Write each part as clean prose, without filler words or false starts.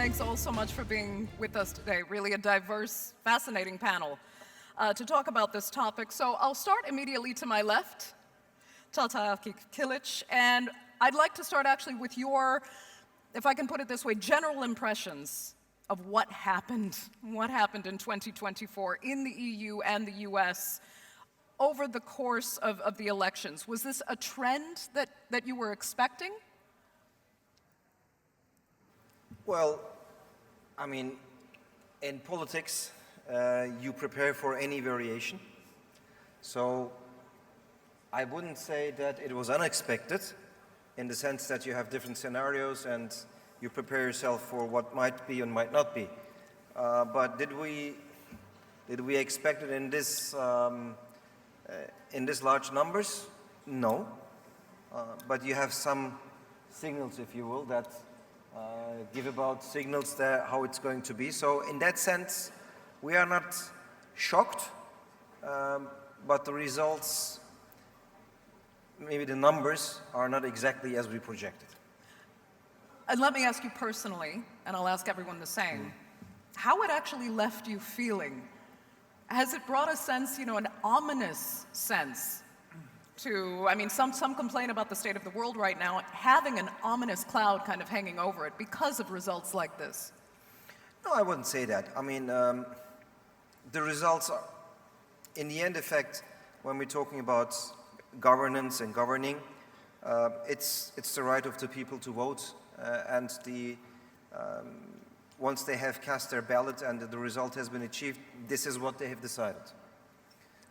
Thanks all so much for being with us today. Really a diverse, fascinating panel to talk about this topic. So I'll start immediately to my left, Tataki Kilic, and I'd like to start actually with your, if I can put it this way, general impressions of what happened in 2024 in the EU and the US over the course of the elections. Was this a trend that you were expecting? Well, I mean, in politics, you prepare for any variation. So I wouldn't say that it was unexpected in the sense that you have different scenarios and you prepare yourself for what might be and might not be. But did we expect it in this large numbers? No. But you have some signals, if you will, that give about signals that how it's going to be. So in that sense, we are not shocked, but the results, maybe the numbers, are not exactly as we projected. And let me ask you personally, and I'll ask everyone the same, how it actually left you feeling. Has it brought a sense, an ominous sense to, I mean, some complain about the state of the world right now, having an ominous cloud kind of hanging over it because of results like this? No, I wouldn't say that. I mean, the results are, in the end effect, when we're talking about governance and governing, it's the right of the people to vote, and once they have cast their ballot and the result has been achieved, this is what they have decided.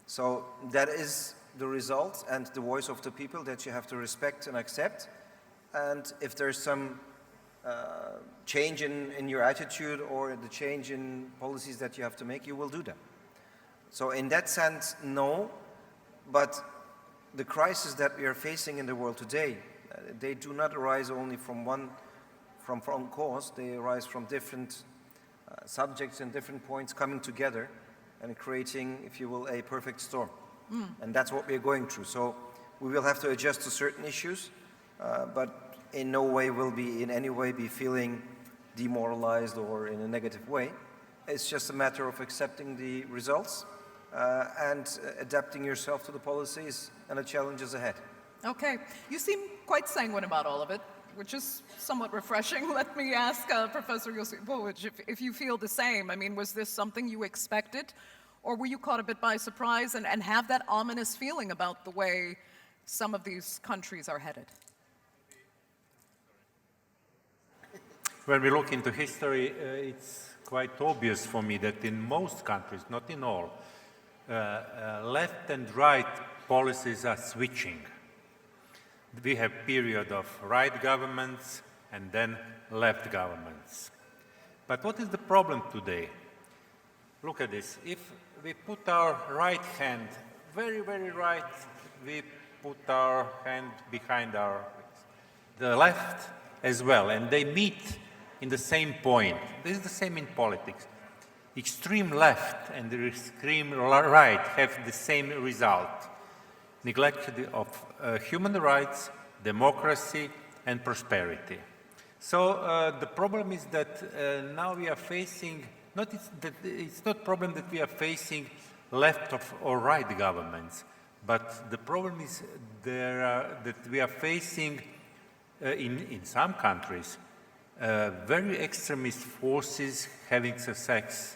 So that is the result and the voice of the people that you have to respect and accept. And if there's some change in your attitude or the change in policies that you have to make, you will do them. So in that sense, no. But the crisis that we are facing in the world today, they do not arise only from one cause. They arise from different subjects and different points coming together and creating, if you will, a perfect storm. And that's what we're going through. So we will have to adjust to certain issues, but in no way will be in any way be feeling demoralized or in a negative way. It's just a matter of accepting the results and adapting yourself to the policies and the challenges ahead. Okay. You seem quite sanguine about all of it, which is somewhat refreshing. Let me ask Professor Josipovic if you feel the same. I mean, was this something you expected? Or were you caught a bit by surprise and have that ominous feeling about the way some of these countries are headed? When we look into history, it's quite obvious for me that in most countries, not in all, left and right policies are switching. We have period of right governments and then left governments. But what is the problem today? Look at this. If we put our right hand, very, very right, we put our hand behind the left as well, and they meet in the same point. This is the same in politics. Extreme left and the extreme right have the same result. Neglect of human rights, democracy, and prosperity. So the problem is that now we are facing it's not a problem that we are facing left or right governments, but the problem is that we are facing, in some countries, very extremist forces having success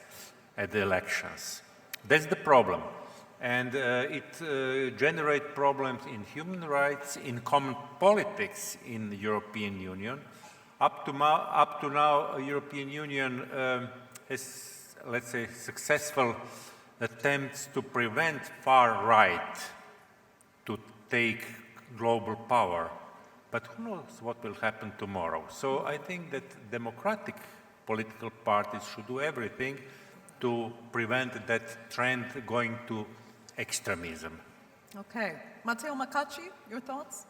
at the elections. That's the problem. And it generates problems in human rights, in common politics in the European Union. Up to now, European Union has, let's say, successful attempts to prevent far right to take global power. But who knows what will happen tomorrow? So I think that democratic political parties should do everything to prevent that trend going to extremism. Okay. Matteo Macacci, your thoughts?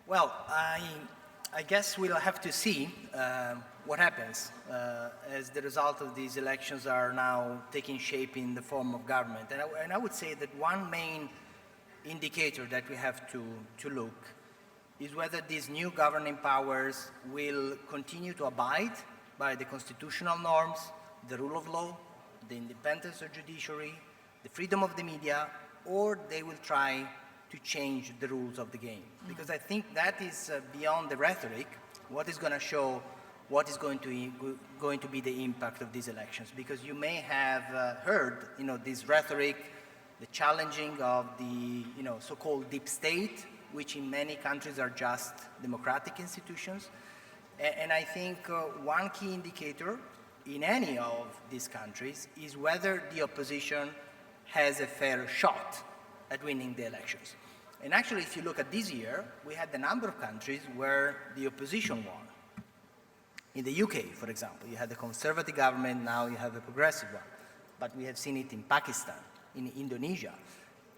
Well, I guess we'll have to see what happens as the result of these elections are now taking shape in the form of government. And I would say that one main indicator that we have to look is whether these new governing powers will continue to abide by the constitutional norms, the rule of law, the independence of judiciary, the freedom of the media, or they will try to change the rules of the game. Because I think that is beyond the rhetoric, what is going to show what is going to be the impact of these elections. Because you may have heard, this rhetoric, the challenging of the, so-called deep state, which in many countries are just democratic institutions. And I think one key indicator in any of these countries is whether the opposition has a fair shot at winning the elections. And actually, if you look at this year, we had a number of countries where the opposition won. In the UK, for example, you had a conservative government, now you have a progressive one. But we have seen it in Pakistan, in Indonesia.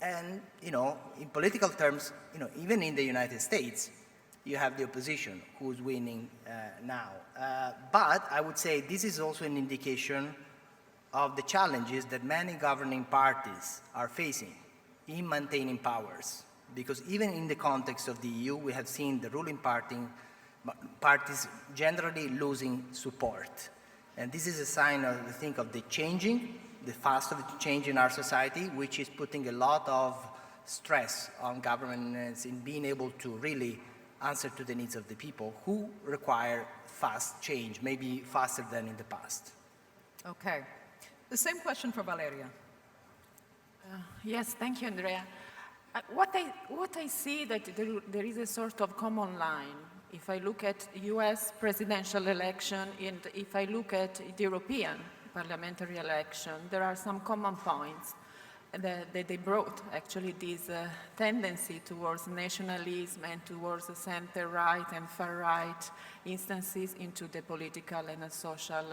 And, in political terms, even in the United States, you have the opposition who's winning now. But I would say this is also an indication of the challenges that many governing parties are facing in maintaining powers. Because even in the context of the EU, we have seen the ruling parties generally losing support. And this is a sign, I think, of the fast of the change in our society, which is putting a lot of stress on governments in being able to really answer to the needs of the people who require fast change, maybe faster than in the past. Okay. The same question for Valeria. Yes, thank you, Andrea. What I see that there is a sort of common line. If I look at US presidential election and if I look at the European parliamentary election, there are some common points that they brought actually this tendency towards nationalism and towards the center-right and far-right instances into the political and social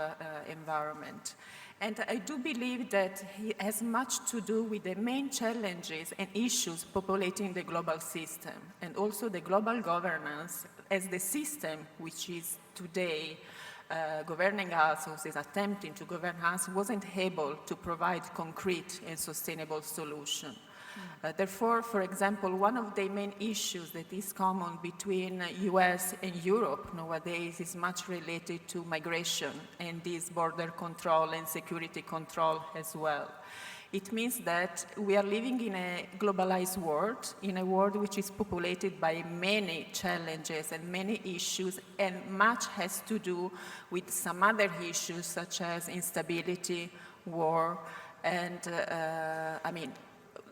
environment. And I do believe that it has much to do with the main challenges and issues populating the global system, and also the global governance as the system which is today governing us, or is attempting to govern us, wasn't able to provide concrete and sustainable solutions. Therefore, for example, one of the main issues that is common between US and Europe nowadays is much related to migration and this border control and security control as well. It means that we are living in a globalized world, in a world which is populated by many challenges and many issues, and much has to do with some other issues such as instability, war, and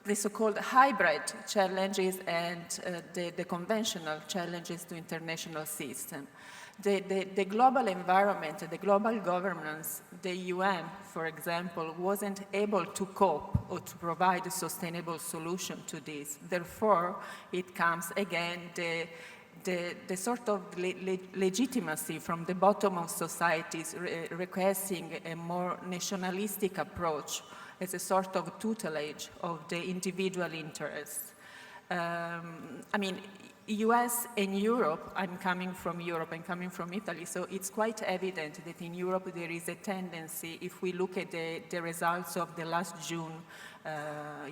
the so-called hybrid challenges and the conventional challenges to international system. The global environment, the global governance, the UN, for example, wasn't able to cope or to provide a sustainable solution to this. Therefore, it comes again the sort of legitimacy from the bottom of societies requesting a more nationalistic approach as a sort of tutelage of the individual interests. US and Europe, I'm coming from Italy, so it's quite evident that in Europe there is a tendency, if we look at the results of the last June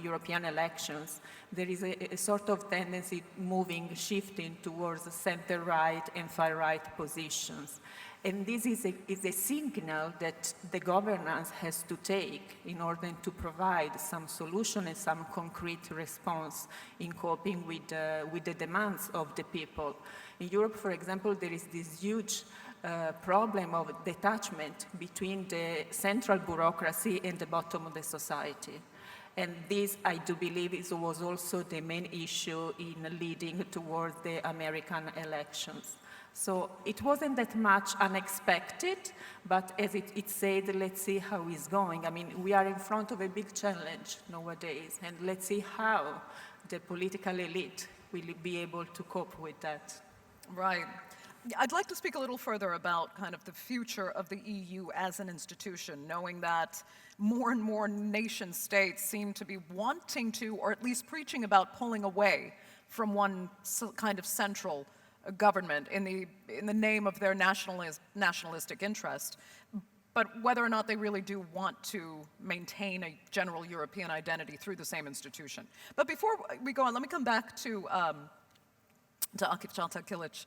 European elections, there is a sort of tendency shifting towards center-right and far-right positions. And this is a signal that the governance has to take in order to provide some solution and some concrete response in coping with the demands of the people. In Europe, for example, there is this huge problem of detachment between the central bureaucracy and the bottom of the society. And this, I do believe, was also the main issue in leading towards the American elections. So it wasn't that much unexpected, but as it said, let's see how it's going. We are in front of a big challenge nowadays, and let's see how the political elite will be able to cope with that. Right. I'd like to speak a little further about kind of the future of the EU as an institution, knowing that more and more nation states seem to be wanting to, or at least preaching about pulling away from one kind of central government in the name of their nationalistic interest, but whether or not they really do want to maintain a general European identity through the same institution. But before we go on, let me come back to to Akif Kilic.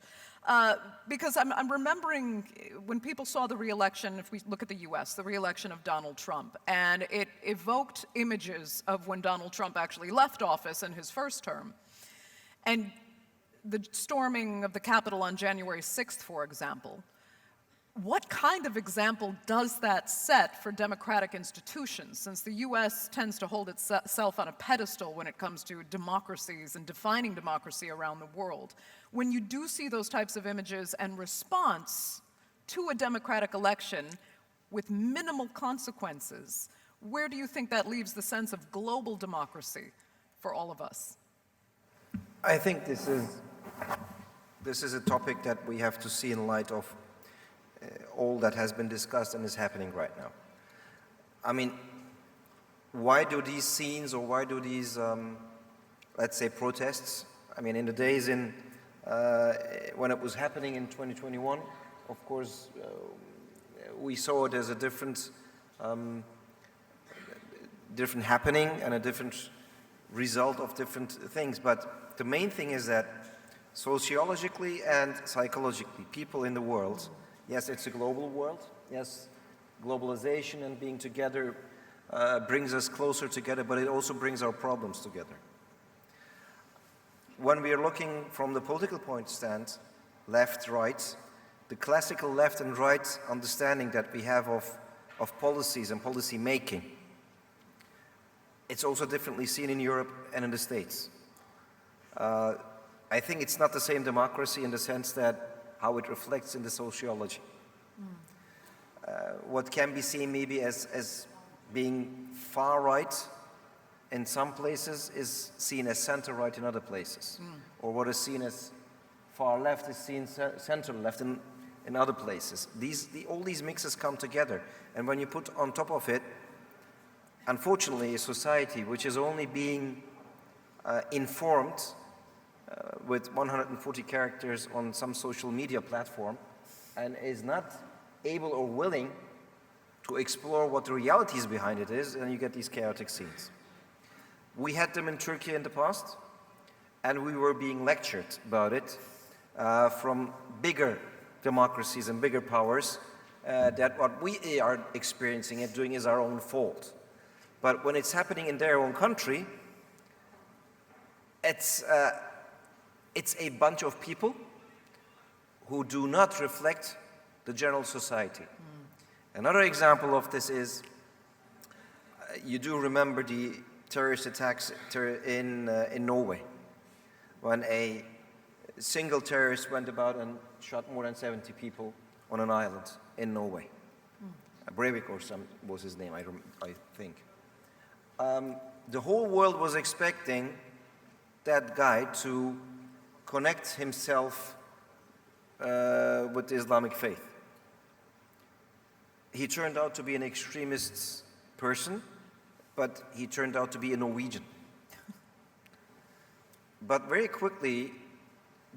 Because I'm remembering when people saw the re-election, if we look at the US, the re-election of Donald Trump, and it evoked images of when Donald Trump actually left office in his first term. And the storming of the Capitol on January 6th, for example, what kind of example does that set for democratic institutions, since the US tends to hold itself on a pedestal when it comes to democracies and defining democracy around the world? When you do see those types of images and response to a democratic election with minimal consequences, where do you think that leaves the sense of global democracy for all of us? I think this is a topic that we have to see in light of all that has been discussed and is happening right now. I mean, why do these scenes, or why do these, let's say, protests? I mean, in the days when it was happening in 2021, of course, we saw it as a different happening and a different result of different things. But the main thing is that sociologically and psychologically, people in the world, yes, it's a global world. Yes, globalization and being together brings us closer together, but it also brings our problems together. When we are looking from the political point stand, left, right, the classical left and right understanding that we have of policies and policy making, it's also differently seen in Europe and in the States. I think it's not the same democracy in the sense that how it reflects in the sociology. What can be seen maybe as being far right in some places is seen as center right in other places. Or what is seen as far left is seen center left in other places. All these mixes come together. And when you put on top of it, unfortunately, a society which is only being informed with 140 characters on some social media platform and is not able or willing to explore what the realities behind it is, and you get these chaotic scenes. We had them in Turkey in the past, and we were being lectured about it from bigger democracies and bigger powers, that what we are experiencing and doing is our own fault. But when it's happening in their own country, it's a bunch of people who do not reflect the general society. Another example of this is, you do remember the terrorist attacks in Norway, when a single terrorist went about and shot more than 70 people on an island in Norway. Breivik or some was his name, I think. The whole world was expecting that guy to connect himself with the Islamic faith. He turned out to be an extremist person, but he turned out to be a Norwegian. But very quickly,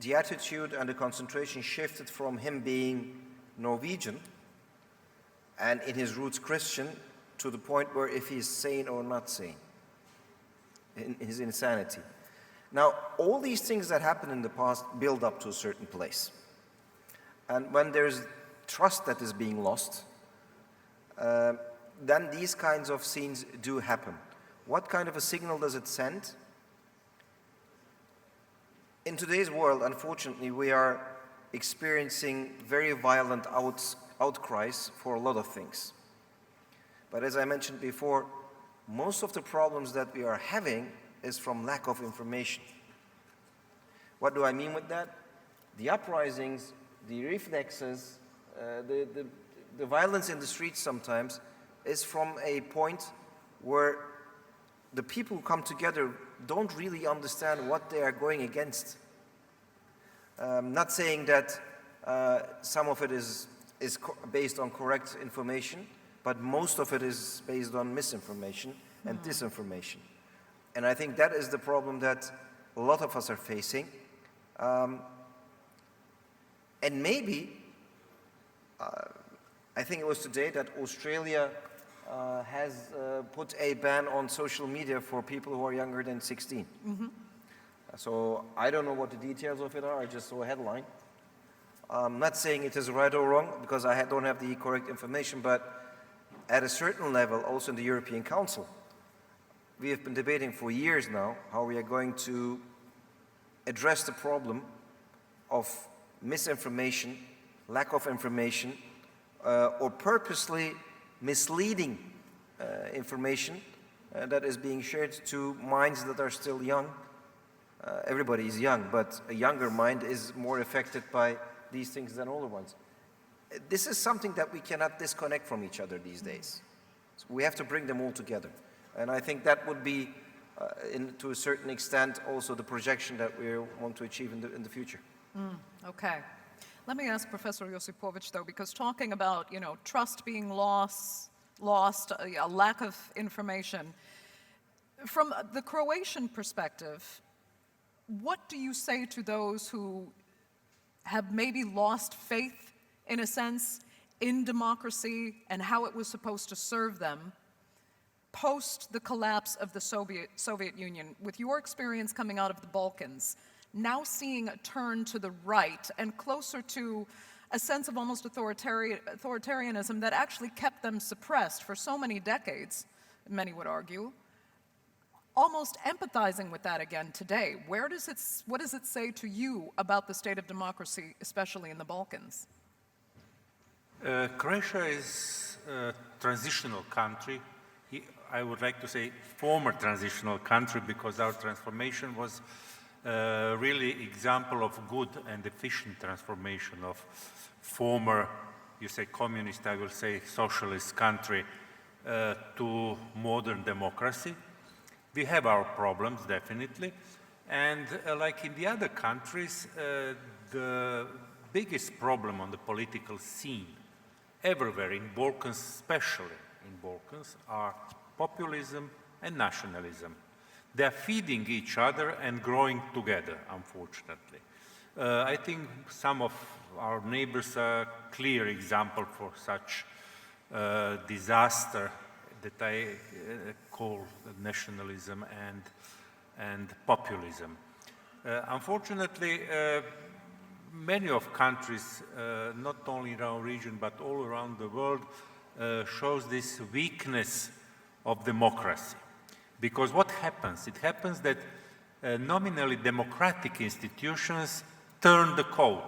the attitude and the concentration shifted from him being Norwegian and in his roots Christian to the point where if he is sane or not sane, in his insanity. Now, all these things that happened in the past build up to a certain place. And when there's trust that is being lost, then these kinds of scenes do happen. What kind of a signal does it send? In today's world, unfortunately, we are experiencing very violent outcries for a lot of things. But as I mentioned before, most of the problems that we are having is from lack of information. What do I mean with that? The uprisings, the reflexes, the violence in the streets sometimes is from a point where the people who come together don't really understand what they are going against. Not saying that some of it is based on correct information, but most of it is based on misinformation and disinformation. And I think that is the problem that a lot of us are facing. And maybe, I think it was today that Australia has put a ban on social media for people who are younger than 16. So I don't know what the details of it are, I just saw a headline. I'm not saying it is right or wrong, because I don't have the correct information, but at a certain level, also in the European Council, we have been debating for years now how we are going to address the problem of misinformation, lack of information, or purposely misleading information that is being shared to minds that are still young. Everybody is young, but a younger mind is more affected by these things than older ones. This is something that we cannot disconnect from each other these days. So we have to bring them all together. And I think that would be, to a certain extent, also the projection that we want to achieve in the future. Okay. Let me ask Professor Josipovic, though, because talking about, trust being lost, a lack of information, from the Croatian perspective, what do you say to those who have maybe lost faith, in a sense, in democracy and how it was supposed to serve them post the collapse of the Soviet Union? With your experience coming out of the Balkans, now seeing a turn to the right and closer to a sense of almost authoritarianism that actually kept them suppressed for so many decades, many would argue, almost empathizing with that again today. What does it say to you about the state of democracy, especially in the Balkans? Croatia is a transitional country. I would like to say former transitional country, because our transformation was really example of good and efficient transformation of former, you say communist, I will say socialist country to modern democracy. We have our problems, definitely. And like in the other countries, the biggest problem on the political scene everywhere, in Balkans especially, in Balkans, are populism and nationalism. They are feeding each other and growing together, unfortunately. I think some of our neighbors are a clear example for such disaster that I call nationalism and populism. Unfortunately, many of countries, not only in our region but all around the world, shows this weakness of democracy. Because what happens? It happens that nominally democratic institutions turn the code.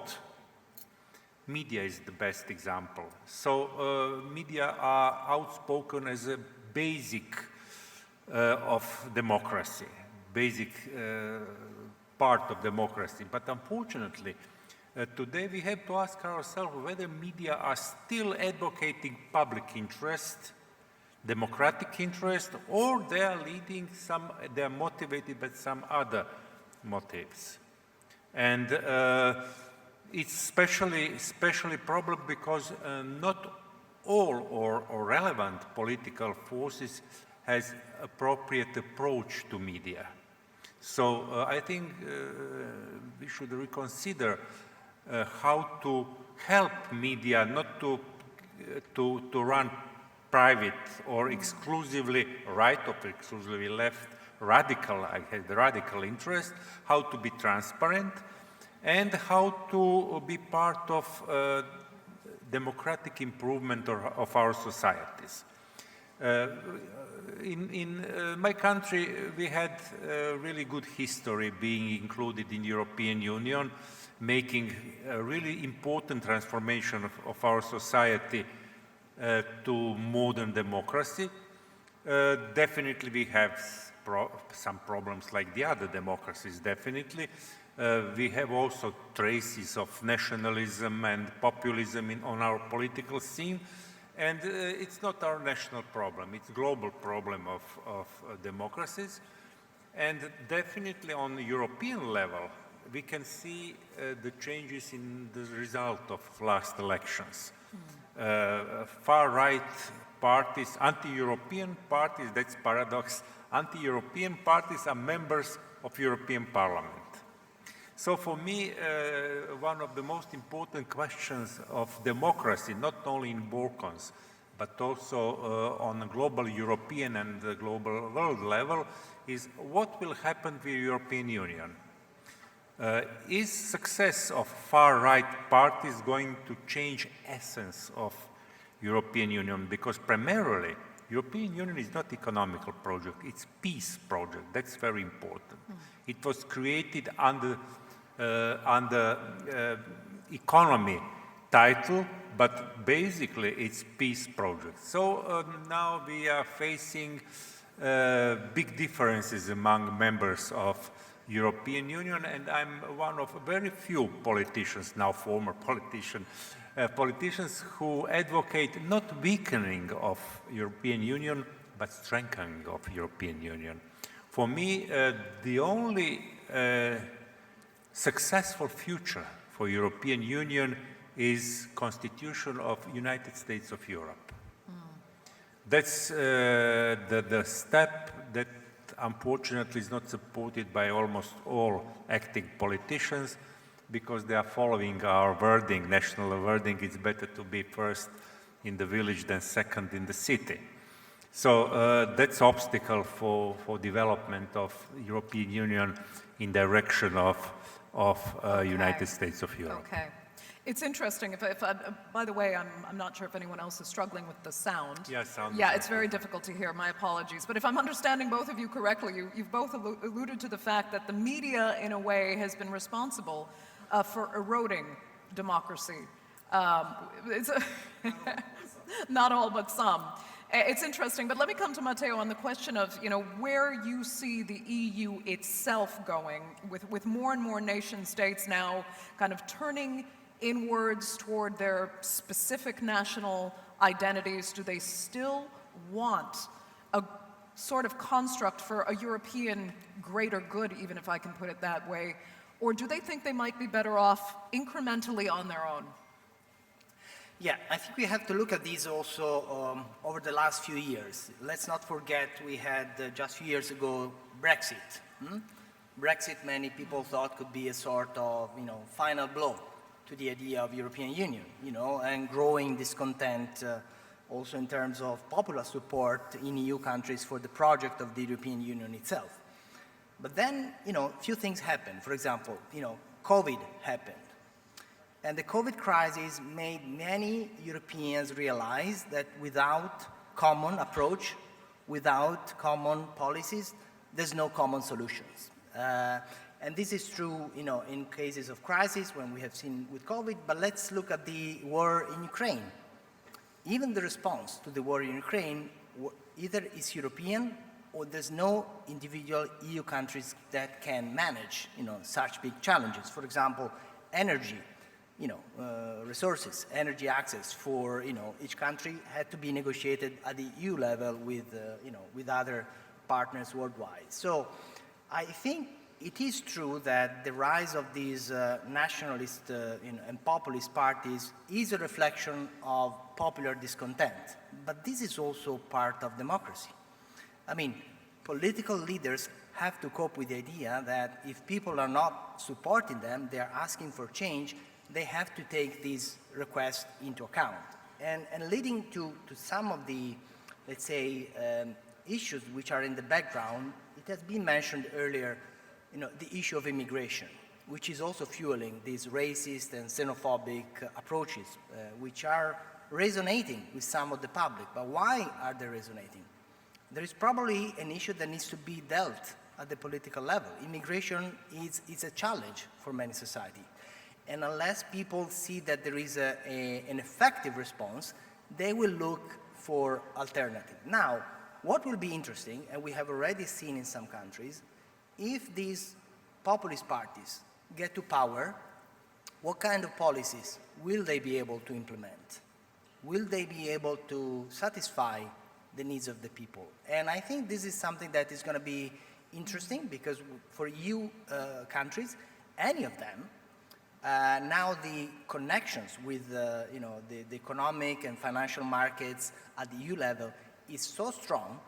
Media is the best example. So media are outspoken as a basic of democracy, basic part of democracy. But unfortunately, today we have to ask ourselves whether media are still advocating public interest, democratic interest, or they are they are motivated by some other motives. And it's especially problem because not all or relevant political forces has appropriate approach to media. So I think we should reconsider how to help media not to run private or exclusively right or exclusively left radical, I had radical interest, how to be transparent, and how to be part of democratic improvement of our societies. In my country, we had a really good history being included in European Union, making a really important transformation of our society to modern democracy. Definitely we have some problems like the other democracies, definitely. We have also traces of nationalism and populism on our political scene. And it's not our national problem, it's a global problem of democracies. And definitely on the European level, we can see the changes in the result of last elections. Far-right parties, anti-European parties, that's paradox, anti-European parties are members of European Parliament. So for me, one of the most important questions of democracy, not only in Balkans, but also on a global European and global world level, is what will happen with the European Union? Is success of far-right parties going to change essence of European Union? Because primarily, European Union is not economical project, it's peace project. That's very important. It was created under economy title, but basically it's peace project. So now we are facing big differences among members of European Union, and I'm one of very few politicians, now former politicians who advocate not weakening of European Union, but strengthening of European Union. For me, the only successful future for European Union is Constitution of United States of Europe. That's the step that unfortunately is not supported by almost all acting politicians because they are following our wording, national wording. It's better to be first in the village than second in the city. So that's obstacle for development of European Union in direction of United States of Europe. Okay. It's interesting. By the way, I'm not sure if anyone else is struggling with the sound. Yeah, sound. Yeah, it's very difficult to hear. My apologies. But if I'm understanding both of you correctly, you've both alluded to the fact that the media, in a way, has been responsible for eroding democracy. Not all, but some. It's interesting, but let me come to Matteo on the question of, where you see the EU itself going with more and more nation states now kind of turning inwards toward their specific national identities. Do they still want a sort of construct for a European greater good, even if I can put it that way? Or do they think they might be better off incrementally on their own? Yeah, I think we have to look at these also over the last few years. Let's not forget we had just a few years ago Brexit. Brexit, many people thought could be a sort of final blow to the idea of European Union, and growing discontent also in terms of popular support in EU countries for the project of the European Union itself. But then, a few things happened. For example, COVID happened. And the COVID crisis made many Europeans realize that without common approach, without common policies, there's no common solutions. And this is true, in cases of crisis, when we have seen with COVID, but let's look at the war in Ukraine. Even the response to the war in Ukraine either is European or there's no individual EU countries that can manage, such big challenges. For example, energy, resources, energy access for, each country had to be negotiated at the EU level with other partners worldwide. So I think it is true that the rise of these nationalist and populist parties is a reflection of popular discontent, but this is also part of democracy. I mean, political leaders have to cope with the idea that if people are not supporting them, they are asking for change, they have to take these requests into account. And leading to some of the, let's say, issues which are in the background, it has been mentioned earlier, the issue of immigration, which is also fueling these racist and xenophobic approaches, which are resonating with some of the public. But why are they resonating? There is probably an issue that needs to be dealt at the political level. Immigration is a challenge for many societies. And unless people see that there is an effective response, they will look for alternatives. Now, what will be interesting, and we have already seen in some countries, if these populist parties get to power, what kind of policies will they be able to implement? Will they be able to satisfy the needs of the people? And I think this is something that is going to be interesting because for EU countries, any of them, now the connections with the economic and financial markets at the EU level is so strong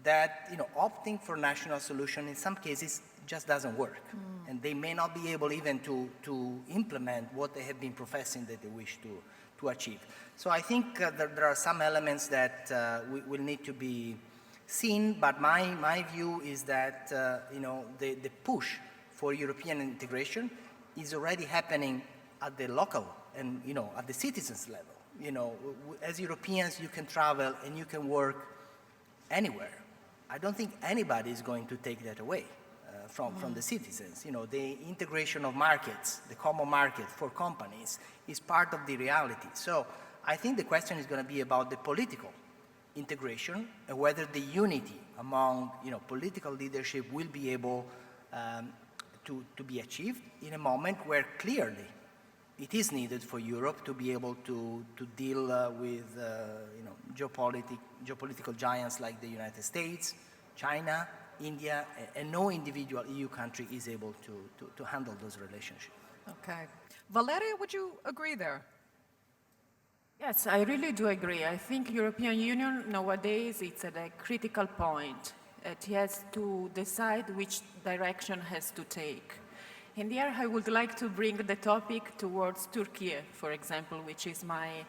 that opting for national solution in some cases just doesn't work. And they may not be able even to implement what they have been professing that they wish to achieve. So I think there are some elements that will need to be seen, but my view is that the push for European integration is already happening at the local and, at the citizens level. As Europeans, you can travel and you can work anywhere. I don't think anybody is going to take that away from the citizens. The integration of markets, the common market for companies is part of the reality. So I think the question is going to be about the political integration and whether the unity among political leadership will be able to be achieved in a moment where clearly it is needed for Europe to be able to deal with geopolitical giants like the United States, China, India, and no individual EU country is able to handle those relationships. Okay. Valeria, would you agree there? Yes, I really do agree. I think European Union nowadays it's at a critical point. It has to decide which direction has to take. And here I would like to bring the topic towards Turkey, for example, which is my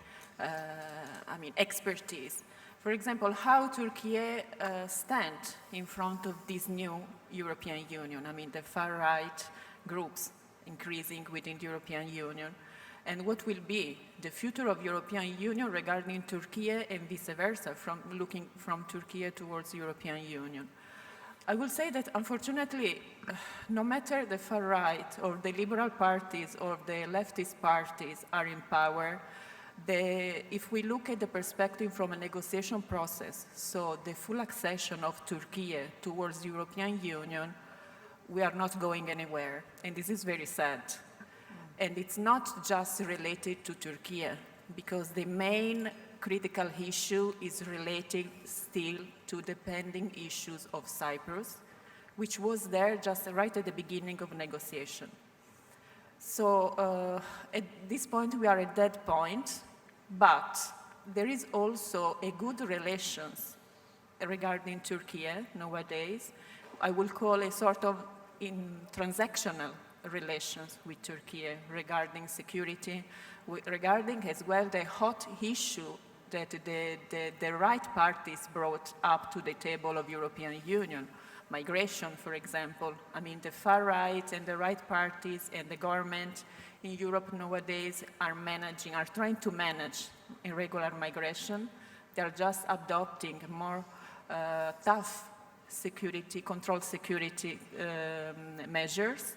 expertise. For example, how Turkey stand in front of this new European Union, the far-right groups increasing within the European Union, and what will be the future of European Union regarding Turkey and vice versa, looking from Turkey towards European Union. I will say that unfortunately, no matter the far right or the liberal parties or the leftist parties are in power, if we look at the perspective from a negotiation process, so the full accession of Turkey towards the European Union, we are not going anywhere, and this is very sad. And it's not just related to Turkey, because the main critical issue is related still to the pending issues of Cyprus, which was there just right at the beginning of negotiation. So at this point, we are at that point, but there is also a good relations regarding Turkey nowadays. I will call a sort of transactional relations with Turkey regarding security, regarding as well the hot issue that the right parties brought up to the table of European Union. Migration, for example. The far right and the right parties and the government in Europe nowadays are trying to manage irregular migration. They are just adopting more tough controlled security measures.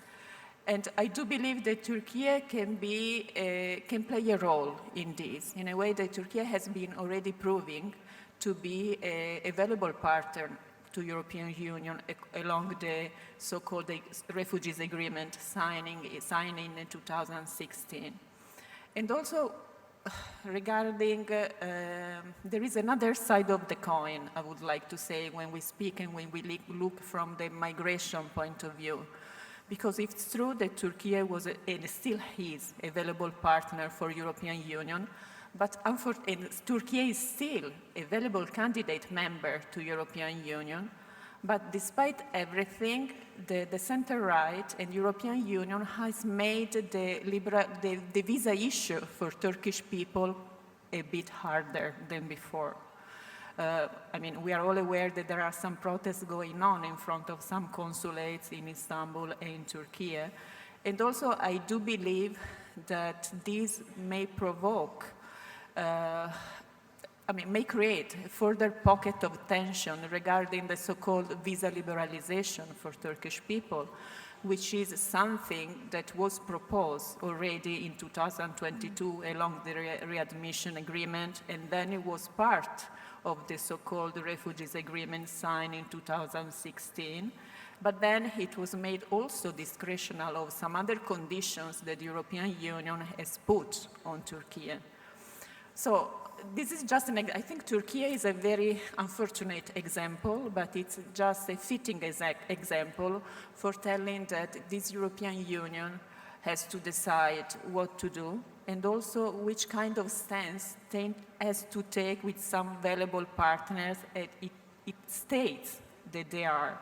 And I do believe that Turkey can play a role in this, in a way that Turkey has been already proving to be a valuable partner to European Union along the so-called refugees agreement signing in 2016. And also regarding, there is another side of the coin, I would like to say, when we speak and when we look from the migration point of view. Because it's true that Turkey was and still is a valuable partner for European Union, but Turkey is still a valuable candidate member to European Union. But despite everything, the center-right and European Union has made the visa issue for Turkish people a bit harder than before. We are all aware that there are some protests going on in front of some consulates in Istanbul and in Turkey. And also, I do believe that this may provoke, may create a further pocket of tension regarding the so-called visa liberalization for Turkish people, which is something that was proposed already in 2022 along the readmission agreement, and then it was part of the so-called refugees agreement signed in 2016. But then it was made also discretional of some other conditions that the European Union has put on Turkey. So this is just I think Turkey is a very unfortunate example, but it's just a fitting example for telling that this European Union has to decide what to do and also which kind of stance it has to take with some valuable partners it states that they are.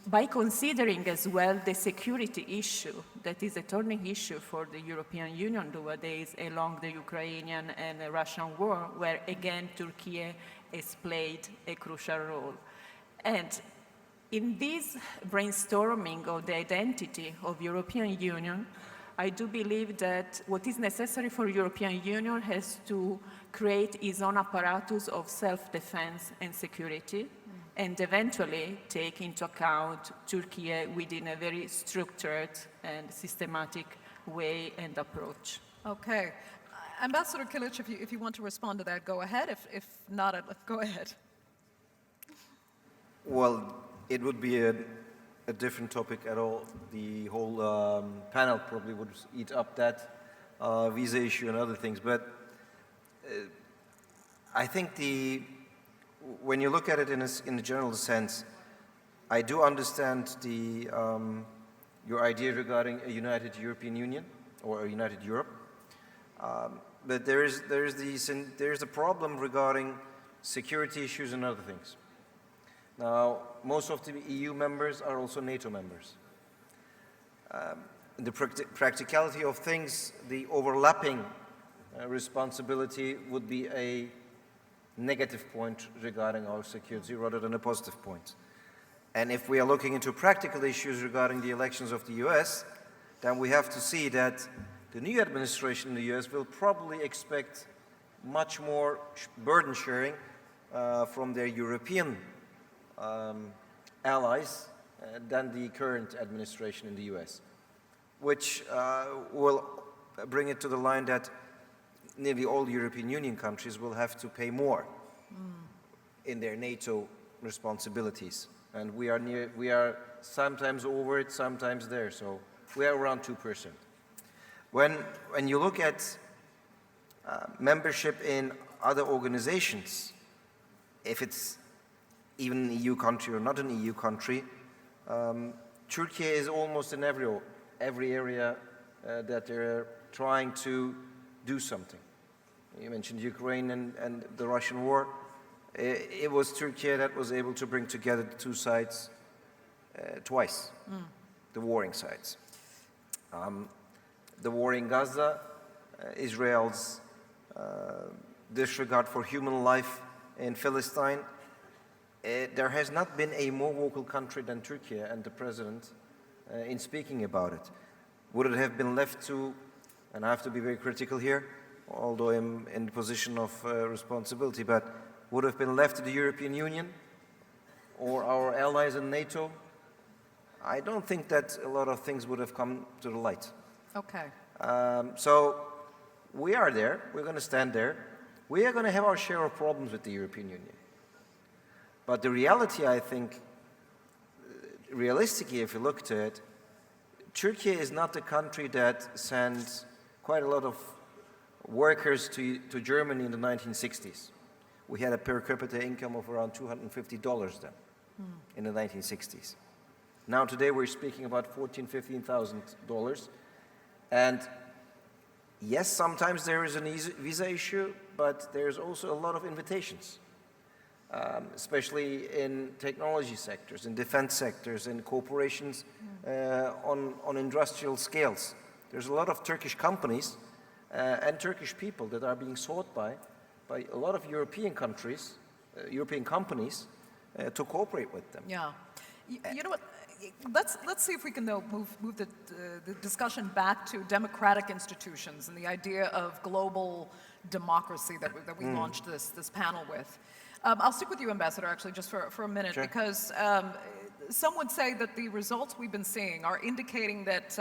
By considering as well the security issue that is a turning issue for the European Union nowadays along the Ukrainian and the Russian war, where again Turkey has played a crucial role. And in this brainstorming of the identity of European Union, I do believe that what is necessary for European Union has to create its own apparatus of self-defense and security, and eventually take into account Turkey within a very structured and systematic way and approach. Okay. Ambassador Kilic, if you want to respond to that, go ahead. If not, go ahead. Well, it would be a different topic at all. The whole panel probably would eat up that visa issue and other things. But I think when you look at it in a general sense, I do understand your idea regarding a united European Union or a united Europe. But there's a problem regarding security issues and other things. Now, most of the EU members are also NATO members. The practicality of things, the overlapping responsibility would be a negative point regarding our security rather than a positive point. And if we are looking into practical issues regarding the elections of the US, then we have to see that the new administration in the US will probably expect much more burden sharing from their European allies than the current administration in the US, which will bring it to the line that nearly all European Union countries will have to pay more in their NATO responsibilities. And we are sometimes over it, sometimes there, so we are around 2%. When you look at membership in other organizations, if it's even an EU country or not an EU country, Turkey is almost in every area that they're trying to do something. You mentioned Ukraine and the Russian war. It was Turkey that was able to bring together the two sides twice, the warring sides. The war in Gaza, Israel's disregard for human life in Palestine. There has not been a more vocal country than Turkey and the president in speaking about it. Would it have been left to, and I have to be very critical here, although I'm in the position of responsibility, but would have been left to the European Union or our allies in NATO? I don't think that a lot of things would have come to the light. Okay. So we are there, we're going to stand there. We are going to have our share of problems with the European Union. But the reality, I think, realistically, if you look to it, Turkey is not the country that sends quite a lot of workers to Germany in the 1960s. We had a per capita income of around $250 then in the 1960s. Now today we're speaking about $14,000, $15,000. And yes, sometimes there is a visa issue, but there's also a lot of invitations, especially in technology sectors, in defense sectors, in corporations on industrial scales. There's a lot of Turkish companies and Turkish people that are being sought by a lot of European countries, European companies, to cooperate with them. Yeah. You know what? Let's see if we can though move the discussion back to democratic institutions and the idea of global democracy that we launched this panel with. I'll stick with you, Ambassador, actually, just for a minute, Sure. because some would say that the results we've been seeing are indicating that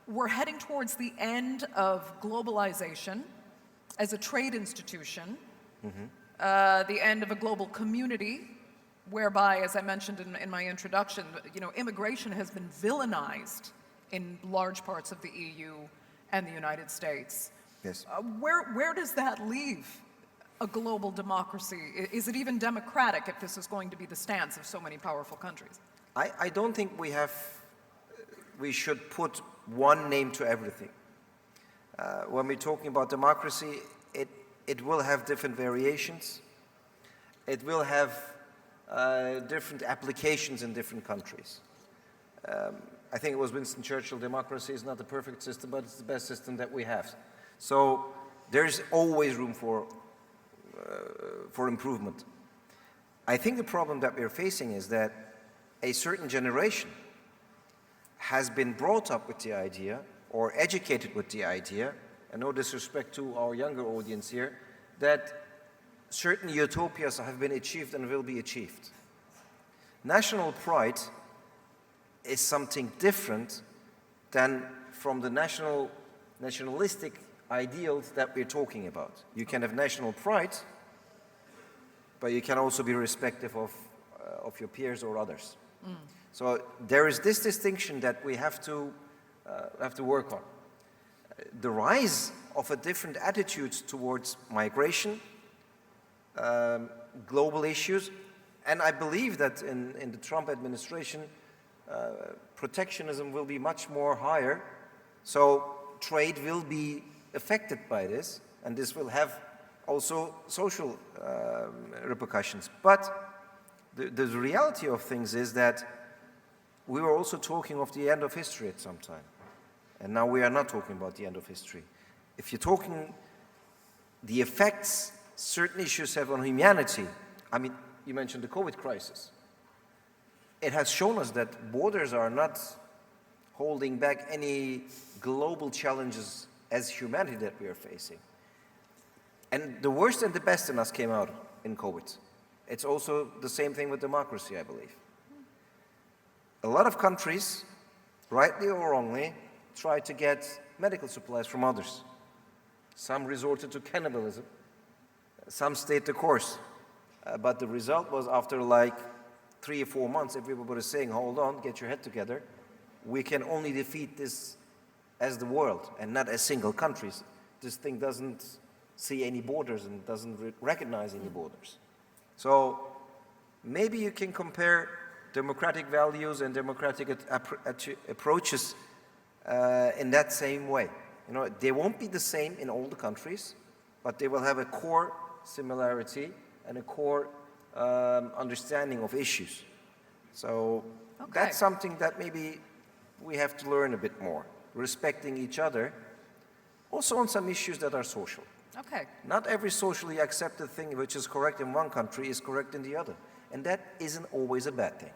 we're heading towards the end of globalization as a trade institution, the end of a global community, whereby, as I mentioned in my introduction, immigration has been villainized in large parts of the EU and the United States. Yes. Where does that leave a global democracy? Is it even democratic if this is going to be the stance of so many powerful countries? I don't think we should put one name to everything. When we're talking about democracy, it will have different variations. It will have different applications in different countries. I think it was Winston Churchill, democracy is not the perfect system, but it's the best system that we have. So there's always room for improvement. I think the problem that we're facing is that a certain generation has been brought up with the idea or educated with the idea, and no disrespect to our younger audience here, that certain utopias have been achieved and will be achieved. National pride is something different than from the nationalistic ideals that we're talking about. You can have national pride, but you can also be respectful of your peers or others. So there is this distinction that we have to work on. The rise of a different attitude towards migration, global issues, and I believe that in the Trump administration, protectionism will be much more higher, so trade will be affected by this, and this will have also social repercussions. But the reality of things is that we were also talking of the end of history at some time, and now we are not talking about the end of history. If you're talking the effects certain issues have on humanity, I mean, you mentioned the COVID crisis. It has shown us that borders are not holding back any global challenges as humanity that we are facing. And the worst and the best in us came out in COVID. It's also the same thing with democracy, I believe. A lot of countries, rightly or wrongly, try to get medical supplies from others. Some resorted to cannibalism. Some stayed the course. But the result was after like 3 or 4 months, everybody was saying, hold on, get your head together. We can only defeat this as the world and not as single countries. This thing doesn't see any borders and doesn't recognize any borders. So maybe you can compare democratic values and democratic approaches in that same way. You know, they won't be the same in all the countries, but they will have a core similarity and a core understanding of issues. So that's something that maybe we have to learn a bit more, respecting each other, also on some issues that are social. Okay. Not every socially accepted thing which is correct in one country is correct in the other. And that isn't always a bad thing.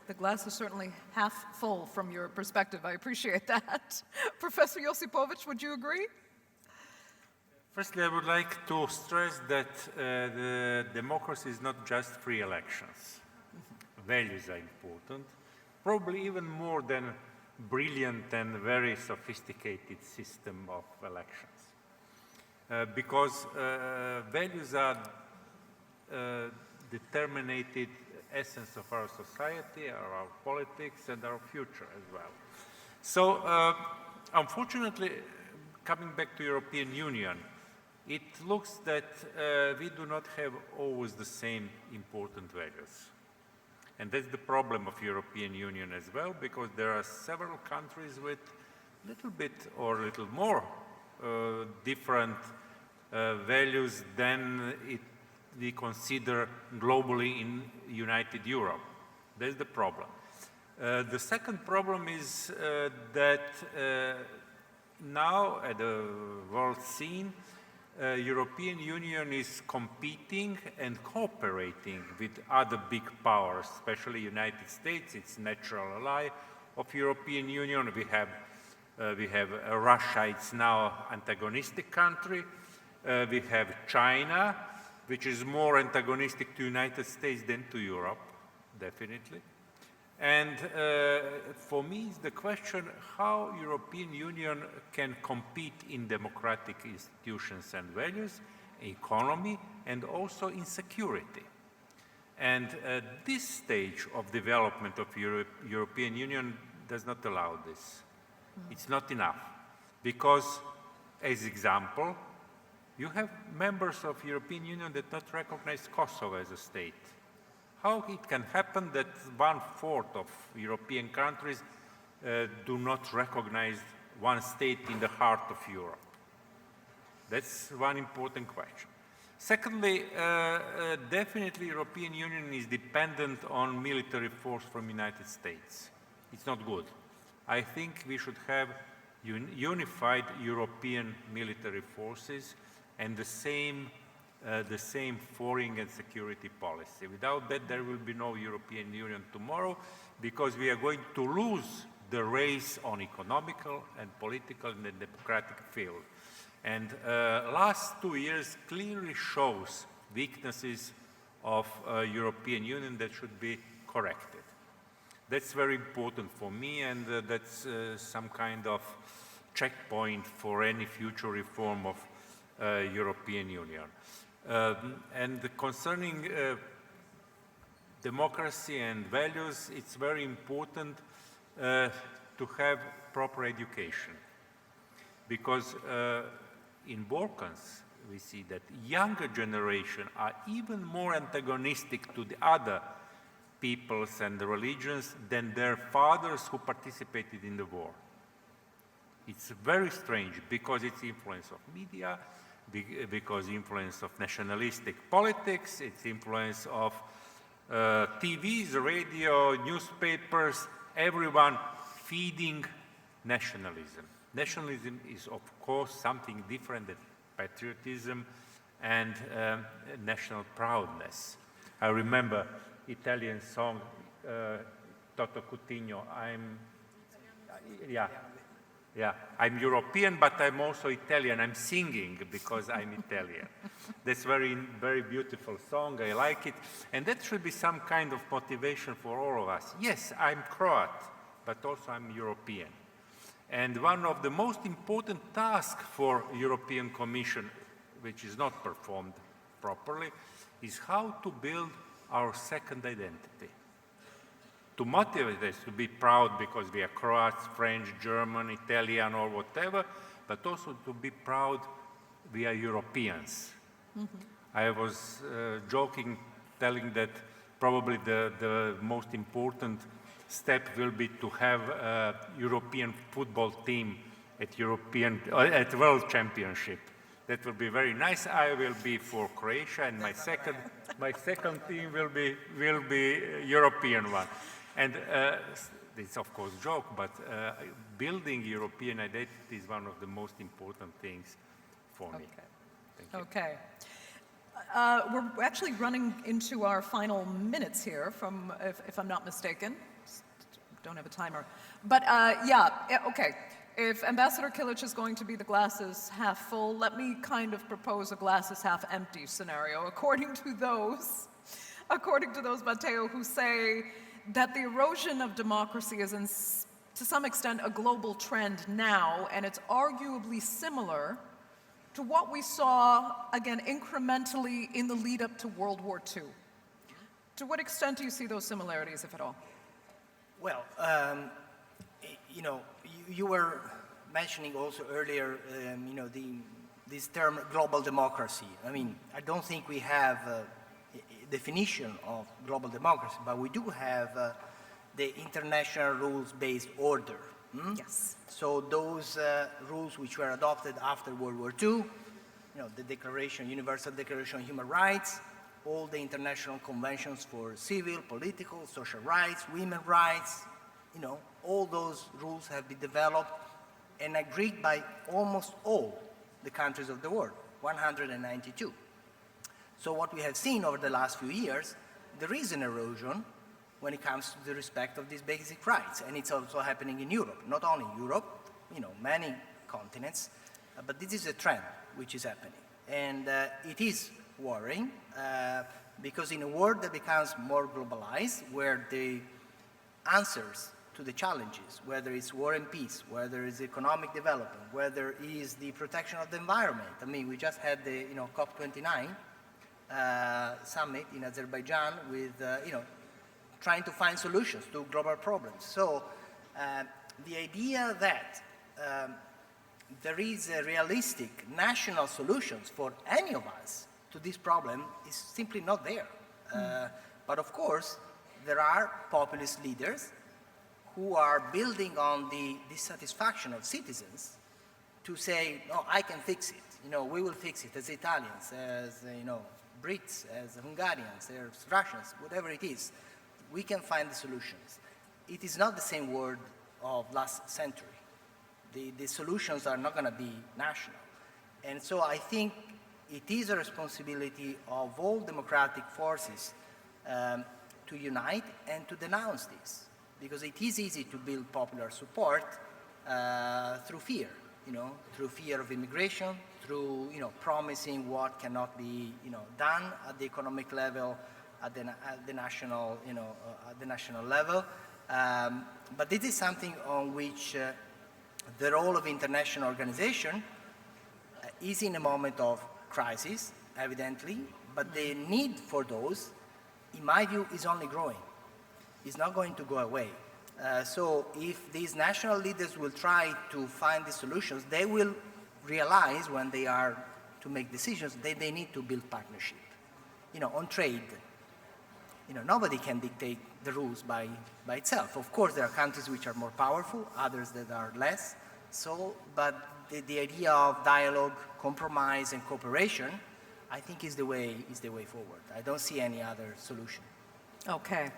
The glass is certainly half full from your perspective. I appreciate that. Professor Josipovic, would you agree? Firstly, I would like to stress that the democracy is not just free elections. Values are important, probably even more than brilliant and very sophisticated system of elections. Because values are determinated essence of our society, our politics, and our future as well. So, unfortunately, coming back to European Union, it looks that we do not have always the same important values. And that's the problem of European Union as well, because there are several countries with little bit or little more different values than we consider globally in United Europe. That's the problem. The second problem is that now at the world scene, European Union is competing and cooperating with other big powers, especially United States. It's natural ally of European Union. We have Russia, it's now antagonistic country. We have China, which is more antagonistic to United States than to Europe, definitely. And for me, it's the question how European Union can compete in democratic institutions and values, economy, and also in security. And this stage of development of European Union does not allow this. It's not enough. Because, as example, you have members of European Union that don't recognize Kosovo as a state. How it can happen that 1/4 of European countries do not recognize one state in the heart of Europe? That's one important question. Secondly, definitely European Union is dependent on military force from United States. It's not good. I think we should have unified European military forces and the same the same foreign and security policy. Without that, there will be no European Union tomorrow, because we are going to lose the race on economical and political and the democratic field. And last 2 years clearly shows weaknesses of European Union that should be corrected. That's very important for me, and that's some kind of checkpoint for any future reform of European Union. And concerning democracy and values, it's very important to have proper education, because in Balkans we see that younger generation are even more antagonistic to the other peoples and the religions than their fathers who participated in the war. It's very strange, because it's influence of media, because influence of nationalistic politics, it's influence of TVs, radio, newspapers, everyone feeding nationalism. Nationalism is, of course, something different than patriotism and national proudness. I remember Italian song, Toto Cutugno, I'm European, but I'm also Italian. I'm singing because I'm Italian. That's very, very beautiful song. I like it. And that should be some kind of motivation for all of us. Yes, I'm Croat, but also I'm European. And one of the most important tasks for European Commission, which is not performed properly, is how to build our second identity. To motivate us to be proud because we are Croats, French, German, Italian, or whatever, but also to be proud we are Europeans. I was joking, telling that probably the most important step will be to have a European football team at World Championship. That will be very nice. I will be for Croatia, and my second team will be European one. And it's of course a joke, but building European identity is one of the most important things for me. Thank you. Okay. We're actually running into our final minutes here, if I'm not mistaken. Don't have a timer. But okay. If Ambassador Kilic is going to be the glasses half full, let me kind of propose a glasses half empty scenario. According to those, Matteo, who say that the erosion of democracy is to some extent a global trend now, and it's arguably similar to what we saw, again, incrementally in the lead up to World War II. To what extent do you see those similarities, if at all? Well, you were mentioning also earlier, this term global democracy. I mean, I don't think we have a definition of global democracy, but we do have the international rules-based order. Yes. So those rules which were adopted after World War II, the Universal Declaration of Human Rights, all the international conventions for civil, political, social rights, women's rights, all those rules have been developed and agreed by almost all the countries of the world, 192. So what we have seen over the last few years, there is an erosion when it comes to the respect of these basic rights. And it's also happening in Europe, not only Europe, many continents, but this is a trend which is happening. And it is worrying because in a world that becomes more globalized, where the answers to the challenges, whether it's war and peace, whether it's economic development, whether it is the protection of the environment. I mean, we just had the COP29 summit in Azerbaijan with trying to find solutions to global problems. So the idea that there is a realistic national solutions for any of us to this problem is simply not there. But of course, there are populist leaders who are building on the dissatisfaction of citizens to say, no, I can fix it. We will fix it as Italians, as Brits, as Hungarians, as Russians, whatever it is. We can find the solutions. It is not the same world of last century. The solutions are not going to be national. And so I think it is a responsibility of all democratic forces to unite and to denounce this, because it is easy to build popular support through fear, through fear of immigration, through promising what cannot be done at the economic level, at the national level. But this is something on which the role of international organization is in a moment of crisis, evidently, but the need for those, in my view, is only growing. It's not going to go away. So if these national leaders will try to find the solutions, they will realize when they are to make decisions that they need to build partnership. On trade, nobody can dictate the rules by itself. Of course, there are countries which are more powerful, others that are less. So, but the idea of dialogue, compromise, and cooperation, I think is the way forward. I don't see any other solution. Okay.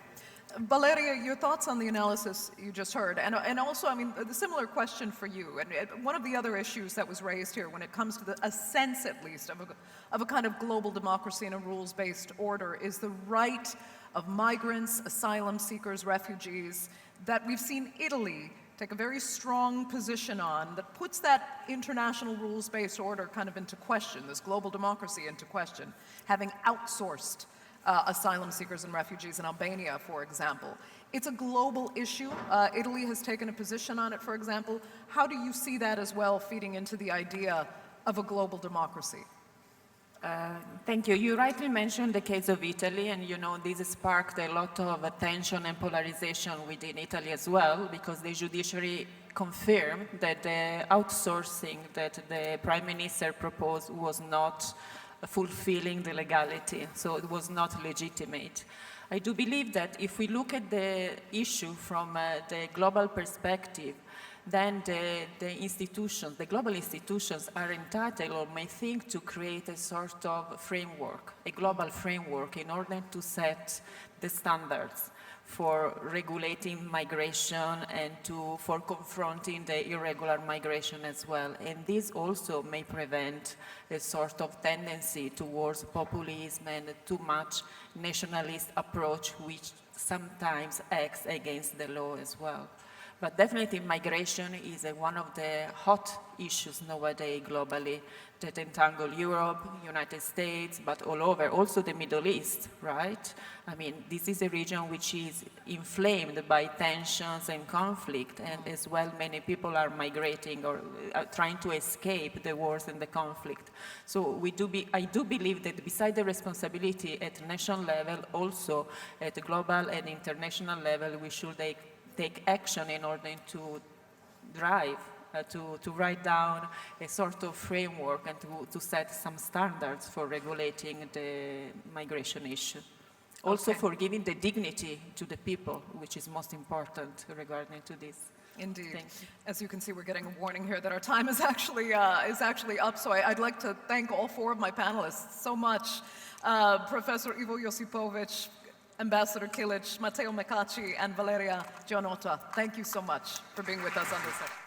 Valeria, your thoughts on the analysis you just heard, and also, I mean, the similar question for you. And one of the other issues that was raised here when it comes to a sense, at least, of a kind of global democracy and a rules-based order is the right of migrants, asylum seekers, refugees, that we've seen Italy take a very strong position on, that puts that international rules-based order kind of into question, this global democracy into question, having outsourced asylum seekers and refugees in Albania, for example. It's a global issue. Italy has taken a position on it, for example. How do you see that as well feeding into the idea of a global democracy? Thank you. You rightly mentioned the case of Italy, and this sparked a lot of attention and polarization within Italy as well, because the judiciary confirmed that the outsourcing that the Prime Minister proposed was not fulfilling the legality, so it was not legitimate. I do believe that if we look at the issue from the global perspective, then the institutions, the global institutions are entitled or may think to create a sort of framework, a global framework in order to set the standards for regulating migration and for confronting the irregular migration as well. And this also may prevent a sort of tendency towards populism and too much nationalist approach, which sometimes acts against the law as well. But definitely migration is one of the hot issues nowadays globally that entangle Europe, United States, but all over, also the Middle East, right? I mean, this is a region which is inflamed by tensions and conflict, and as well many people are migrating or trying to escape the wars and the conflict. So I do believe that beside the responsibility at national level, also at the global and international level, we should take action in order to drive, to write down a sort of framework and to set some standards for regulating the migration issue. Also for giving the dignity to the people, which is most important regarding to this. Indeed. As you can see, we're getting a warning here that our time is actually up, so I'd like to thank all four of my panelists so much. Professor Ivo Josipovic, Ambassador Kilic, Matteo Mecacci, and Valeria Gianotta. Thank you so much for being with us on this episode.